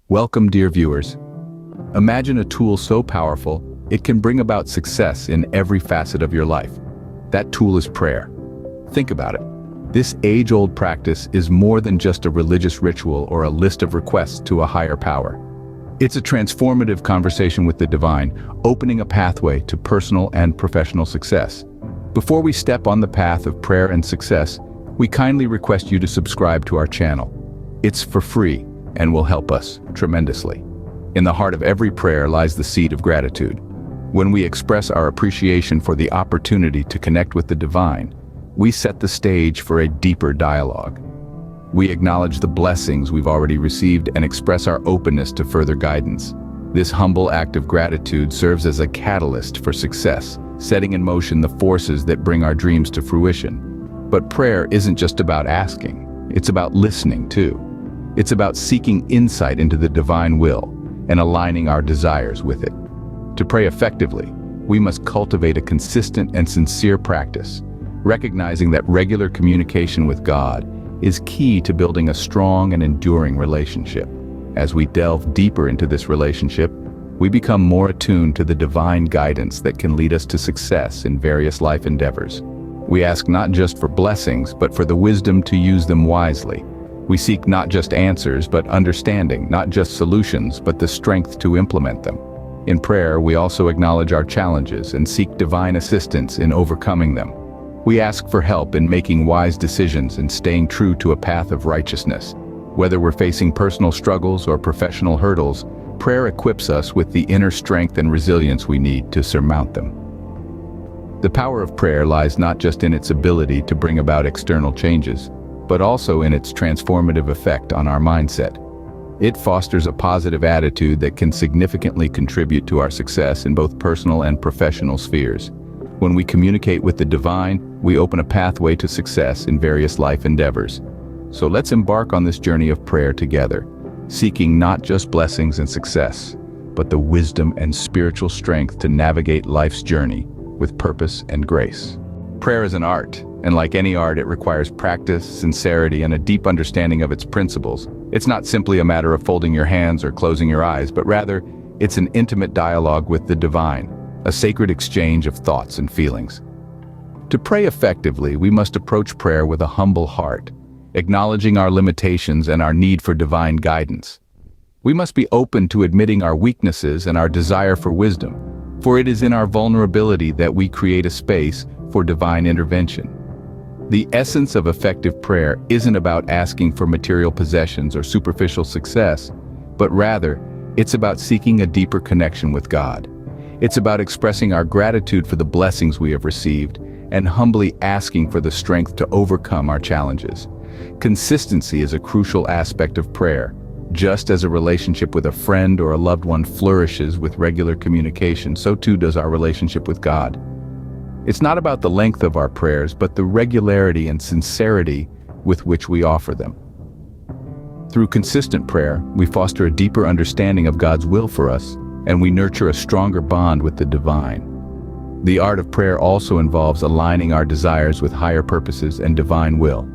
Welcome, dear viewers. Imagine a tool so powerful, it can bring about success in every facet of your life. That tool is prayer. Think about it. This age-old practice is more than just a religious ritual or a list of requests to a higher power. It's a transformative conversation with the divine, opening a pathway to personal and professional success. Before we step on the path of prayer and success, we kindly request you to subscribe to our channel. It's for free and will help us tremendously. In the heart of every prayer lies the seed of gratitude. When we express our appreciation for the opportunity to connect with the divine, we set the stage for a deeper dialogue. We acknowledge the blessings we've already received and express our openness to further guidance. This humble act of gratitude serves as a catalyst for success, setting in motion the forces that bring our dreams to fruition. But prayer isn't just about asking, it's about listening too. It's about seeking insight into the divine will and aligning our desires with it. To pray effectively, we must cultivate a consistent and sincere practice, recognizing that regular communication with God is key to building a strong and enduring relationship. As we delve deeper into this relationship, we become more attuned to the divine guidance that can lead us to success in various life endeavors. We ask not just for blessings, but for the wisdom to use them wisely. We seek not just answers, but understanding, not just solutions, but the strength to implement them. In prayer, we also acknowledge our challenges and seek divine assistance in overcoming them. We ask for help in making wise decisions and staying true to a path of righteousness. Whether we're facing personal struggles or professional hurdles, prayer equips us with the inner strength and resilience we need to surmount them. The power of prayer lies not just in its ability to bring about external changes, but also in its transformative effect on our mindset. It fosters a positive attitude that can significantly contribute to our success in both personal and professional spheres. When we communicate with the divine, we open a pathway to success in various life endeavors. So let's embark on this journey of prayer together, seeking not just blessings and success, but the wisdom and spiritual strength to navigate life's journey with purpose and grace. Prayer is an art, and like any art, it requires practice, sincerity, and a deep understanding of its principles. It's not simply a matter of folding your hands or closing your eyes, but rather, it's an intimate dialogue with the divine, a sacred exchange of thoughts and feelings. To pray effectively, we must approach prayer with a humble heart, acknowledging our limitations and our need for divine guidance. We must be open to admitting our weaknesses and our desire for wisdom, for it is in our vulnerability that we create a space for divine intervention. The essence of effective prayer isn't about asking for material possessions or superficial success, but rather, it's about seeking a deeper connection with God. It's about expressing our gratitude for the blessings we have received and humbly asking for the strength to overcome our challenges. Consistency is a crucial aspect of prayer. Just as a relationship with a friend or a loved one flourishes with regular communication, so too does our relationship with God. It's not about the length of our prayers, but the regularity and sincerity with which we offer them. Through consistent prayer, we foster a deeper understanding of God's will for us, and we nurture a stronger bond with the divine. The art of prayer also involves aligning our desires with higher purposes and divine will.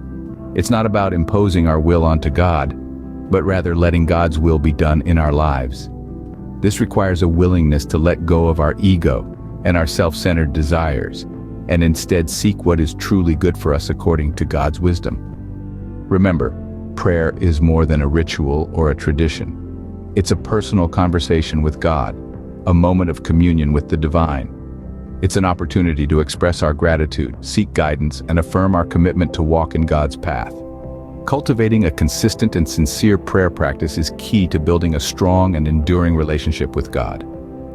It's not about imposing our will onto God, but rather letting God's will be done in our lives. This requires a willingness to let go of our ego and our self-centered desires, and instead seek what is truly good for us according to God's wisdom. Remember, prayer is more than a ritual or a tradition. It's a personal conversation with God, a moment of communion with the divine. It's an opportunity to express our gratitude, seek guidance, and affirm our commitment to walk in God's path. Cultivating a consistent and sincere prayer practice is key to building a strong and enduring relationship with God.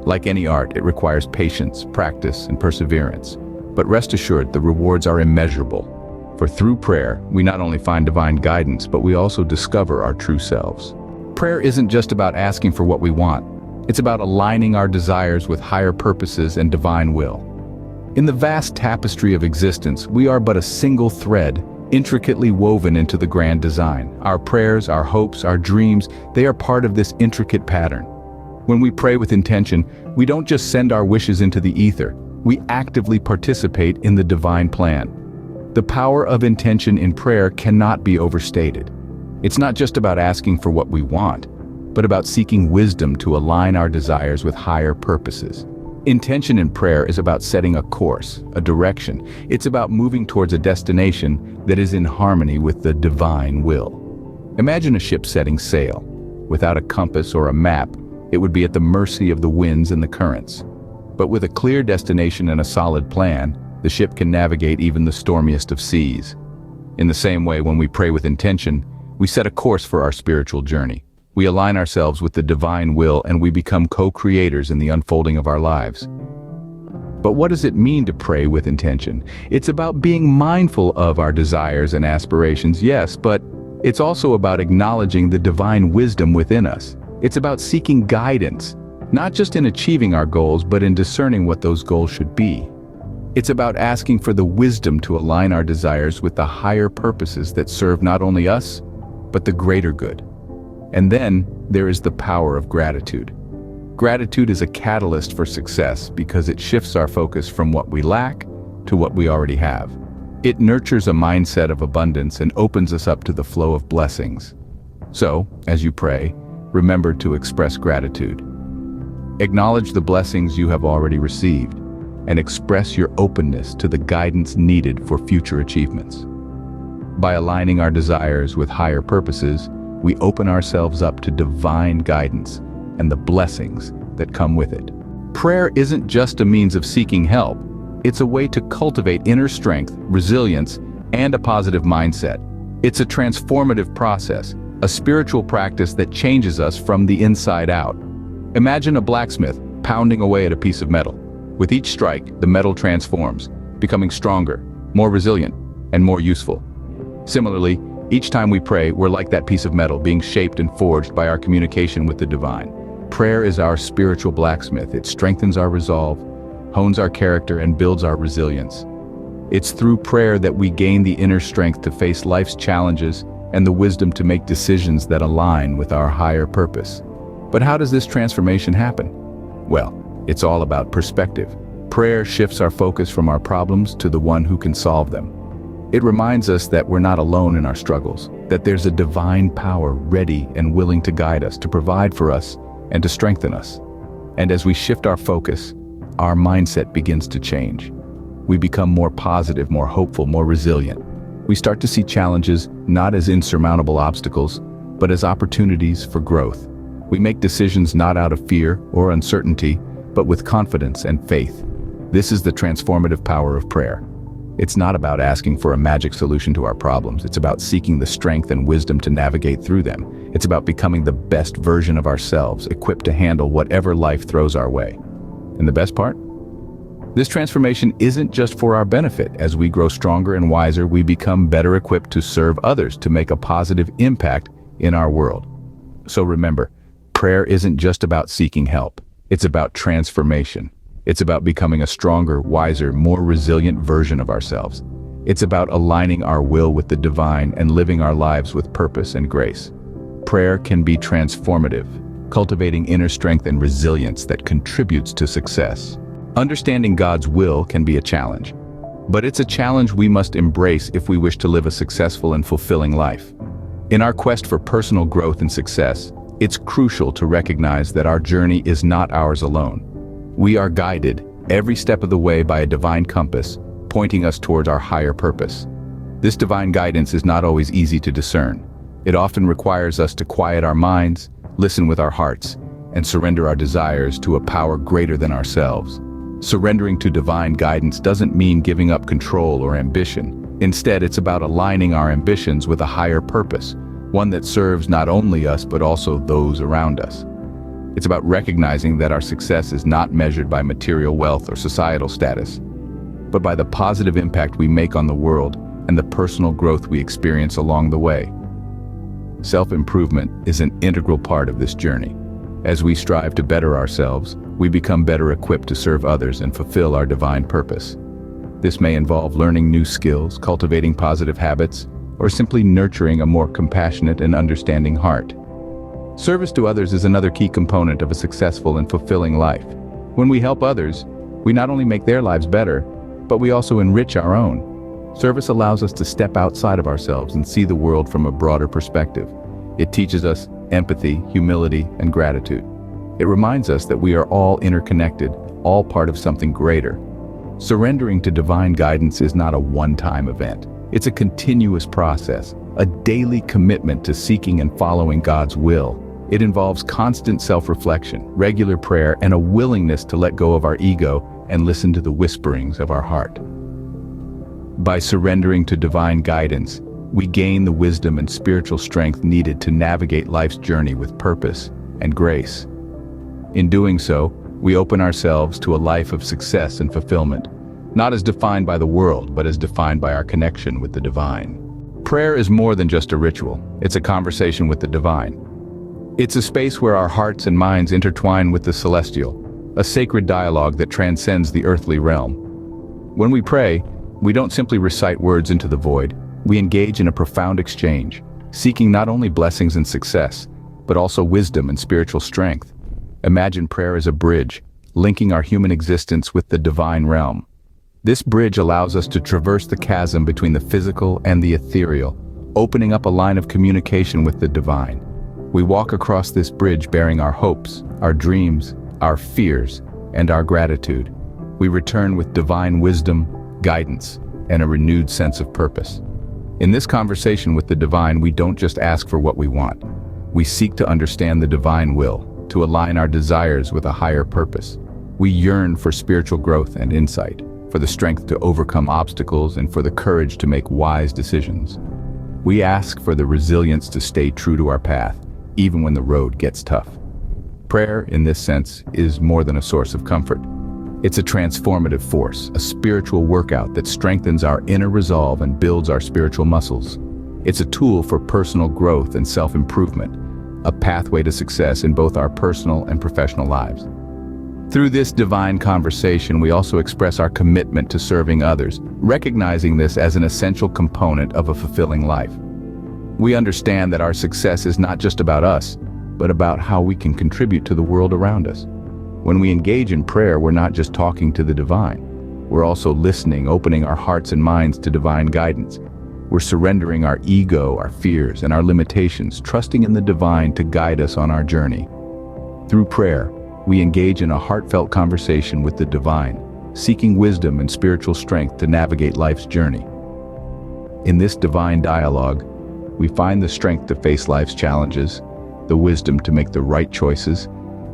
Like any art, it requires patience, practice, and perseverance. But rest assured, the rewards are immeasurable. For through prayer, we not only find divine guidance, but we also discover our true selves. Prayer isn't just about asking for what we want. It's about aligning our desires with higher purposes and divine will. In the vast tapestry of existence, we are but a single thread, intricately woven into the grand design. Our prayers, our hopes, our dreams, they are part of this intricate pattern. When we pray with intention, we don't just send our wishes into the ether, we actively participate in the divine plan. The power of intention in prayer cannot be overstated. It's not just about asking for what we want. but about seeking wisdom to align our desires with higher purposes. Intention in prayer is about setting a course, a direction. It's about moving towards a destination that is in harmony with the divine will. Imagine a ship setting sail. Without a compass or a map, it would be at the mercy of the winds and the currents. But with a clear destination and a solid plan, the ship can navigate even the stormiest of seas. In the same way, when we pray with intention, we set a course for our spiritual journey. We align ourselves with the divine will and we become co-creators in the unfolding of our lives. But what does it mean to pray with intention? It's about being mindful of our desires and aspirations, yes, but it's also about acknowledging the divine wisdom within us. It's about seeking guidance, not just in achieving our goals, but in discerning what those goals should be. It's about asking for the wisdom to align our desires with the higher purposes that serve not only us, but the greater good. And then there is the power of gratitude. Gratitude is a catalyst for success because it shifts our focus from what we lack to what we already have. It nurtures a mindset of abundance and opens us up to the flow of blessings. So, as you pray, remember to express gratitude. Acknowledge the blessings you have already received and express your openness to the guidance needed for future achievements. By aligning our desires with higher purposes, we open ourselves up to divine guidance and the blessings that come with it. Prayer isn't just a means of seeking help. It's a way to cultivate inner strength, resilience, and a positive mindset. It's a transformative process, a spiritual practice that changes us from the inside out. Imagine a blacksmith pounding away at a piece of metal. With each strike, the metal transforms, becoming stronger, more resilient, and more useful. Similarly, each time we pray, we're like that piece of metal being shaped and forged by our communication with the divine. Prayer is our spiritual blacksmith. It strengthens our resolve, hones our character, and builds our resilience. It's through prayer that we gain the inner strength to face life's challenges and the wisdom to make decisions that align with our higher purpose. But how does this transformation happen? Well, it's all about perspective. Prayer shifts our focus from our problems to the one who can solve them. It reminds us that we're not alone in our struggles, that there's a divine power ready and willing to guide us, to provide for us, and to strengthen us. And as we shift our focus, our mindset begins to change. We become more positive, more hopeful, more resilient. We start to see challenges not as insurmountable obstacles, but as opportunities for growth. We make decisions not out of fear or uncertainty, but with confidence and faith. This is the transformative power of prayer. It's not about asking for a magic solution to our problems. It's about seeking the strength and wisdom to navigate through them. It's about becoming the best version of ourselves, equipped to handle whatever life throws our way. And the best part? This transformation isn't just for our benefit. As we grow stronger and wiser, we become better equipped to serve others, to make a positive impact in our world. So remember, prayer isn't just about seeking help. It's about transformation. It's about becoming a stronger, wiser, more resilient version of ourselves. It's about aligning our will with the divine and living our lives with purpose and grace. Prayer can be transformative, cultivating inner strength and resilience that contributes to success. Understanding God's will can be a challenge, but it's a challenge we must embrace if we wish to live a successful and fulfilling life. In our quest for personal growth and success, it's crucial to recognize that our journey is not ours alone. We are guided every step of the way by a divine compass, pointing us towards our higher purpose. This divine guidance is not always easy to discern. It often requires us to quiet our minds, listen with our hearts, and surrender our desires to a power greater than ourselves. Surrendering to divine guidance doesn't mean giving up control or ambition. Instead, it's about aligning our ambitions with a higher purpose, one that serves not only us but also those around us. It's about recognizing that our success is not measured by material wealth or societal status, but by the positive impact we make on the world and the personal growth we experience along the way. Self-improvement is an integral part of this journey. As we strive to better ourselves, we become better equipped to serve others and fulfill our divine purpose. This may involve learning new skills, cultivating positive habits, or simply nurturing a more compassionate and understanding heart. Service to others is another key component of a successful and fulfilling life. When we help others, we not only make their lives better, but we also enrich our own. Service allows us to step outside of ourselves and see the world from a broader perspective. It teaches us empathy, humility, and gratitude. It reminds us that we are all interconnected, all part of something greater. Surrendering to divine guidance is not a one-time event. It's a continuous process, a daily commitment to seeking and following God's will. It involves constant self-reflection, regular prayer, and a willingness to let go of our ego and listen to the whisperings of our heart. By surrendering to divine guidance, we gain the wisdom and spiritual strength needed to navigate life's journey with purpose and grace. In doing so, we open ourselves to a life of success and fulfillment, not as defined by the world, but as defined by our connection with the divine. Prayer is more than just a ritual. It's a conversation with the divine. It's a space where our hearts and minds intertwine with the celestial, a sacred dialogue that transcends the earthly realm. When we pray, we don't simply recite words into the void. We engage in a profound exchange, seeking not only blessings and success, but also wisdom and spiritual strength. Imagine prayer as a bridge, linking our human existence with the divine realm. This bridge allows us to traverse the chasm between the physical and the ethereal, opening up a line of communication with the divine. We walk across this bridge bearing our hopes, our dreams, our fears, and our gratitude. We return with divine wisdom, guidance, and a renewed sense of purpose. In this conversation with the divine, we don't just ask for what we want. We seek to understand the divine will, to align our desires with a higher purpose. We yearn for spiritual growth and insight, for the strength to overcome obstacles, and for the courage to make wise decisions. We ask for the resilience to stay true to our path, even when the road gets tough. Prayer, in this sense, is more than a source of comfort. It's a transformative force, a spiritual workout that strengthens our inner resolve and builds our spiritual muscles. It's a tool for personal growth and self-improvement, a pathway to success in both our personal and professional lives. Through this divine conversation, we also express our commitment to serving others, recognizing this as an essential component of a fulfilling life. We understand that our success is not just about us, but about how we can contribute to the world around us. When we engage in prayer, we're not just talking to the divine. We're also listening, opening our hearts and minds to divine guidance. We're surrendering our ego, our fears, and our limitations, trusting in the divine to guide us on our journey. Through prayer, we engage in a heartfelt conversation with the divine, seeking wisdom and spiritual strength to navigate life's journey. In this divine dialogue, we find the strength to face life's challenges, the wisdom to make the right choices,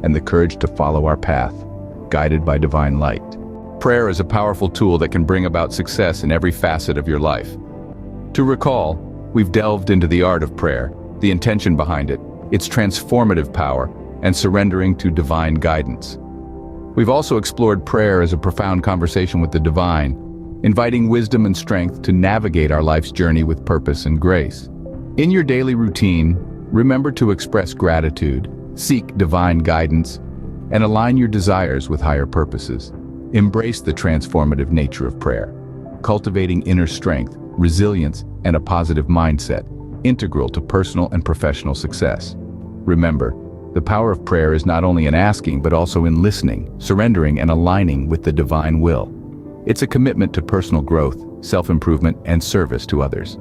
and the courage to follow our path, guided by divine light. Prayer is a powerful tool that can bring about success in every facet of your life. To recall, we've delved into the art of prayer, the intention behind it, its transformative power, and surrendering to divine guidance. We've also explored prayer as a profound conversation with the divine, inviting wisdom and strength to navigate our life's journey with purpose and grace. In your daily routine, remember to express gratitude, seek divine guidance, and align your desires with higher purposes. Embrace the transformative nature of prayer, cultivating inner strength, resilience, and a positive mindset, integral to personal and professional success. Remember, the power of prayer is not only in asking, but also in listening, surrendering, and aligning with the divine will. It's a commitment to personal growth, self-improvement, and service to others.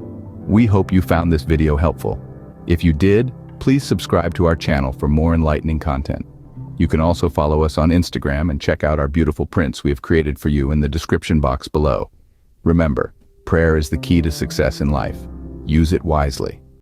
We hope you found this video helpful. If you did, please subscribe to our channel for more enlightening content. You can also follow us on Instagram and check out our beautiful prints we have created for you in the description box below. Remember, prayer is the key to success in life. Use it wisely.